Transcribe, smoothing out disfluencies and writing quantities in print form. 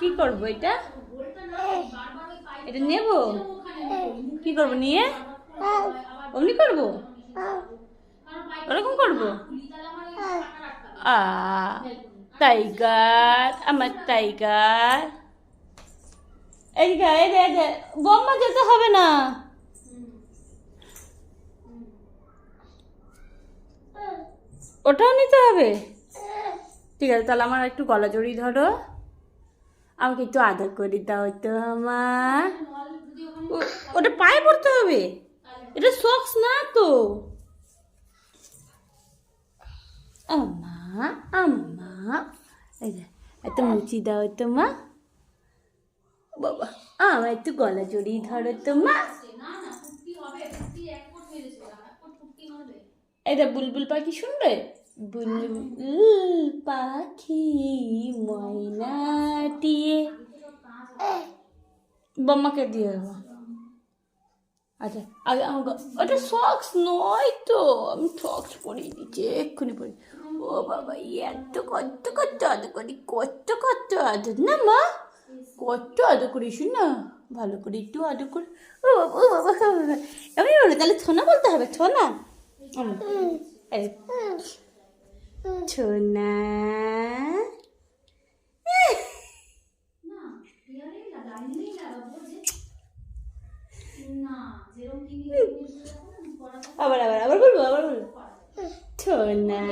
কি করবো এটা? এটা নেব? কি করবো নিয়ে? অমনি করবো? ওরকম করবো? আ টাইগার, আমার টাইগার। এইদিকে এই যে বোম্মা যেতে হবে না। ওটাও নিতে হবে? ঠিক আছে, তাহলে আমার একটু গলা জড়িয়ে ধরো, আমাকে একটু আদর করে দাও তো আমার। ওটা পায়ে পড়তে হবে, এটা সক্স না তো। আম্মা, আম্মা, এই যে এত মুচি দাও তো মা। বাবা, আমার একটু গলা জড়িয়ে ধরো তো মা। এটা বুলবুল পাখি শুনবে? বুলবুল পাখি ময়নাটিয়ে। বম্মাকে দিয়ে দেবো। আচ্ছা, আগে আমার ওটা সক্স নয় তো, আমি সক্স পরিয়ে দিচ্ছি, এক্ষুনি পরি। ও বাবা, এত কত কত আদর করি, কত কত আদর না মা, কত আদর করি, শুন না, ভালো করে একটু আদর করি। ও বাবা, ও বাবা, আমি বলো তাহলে ছোনা বলতে হবে, ছোনা। ছোনা, আবার আবার আবার বলবো, আবার বলবো, ছোনা।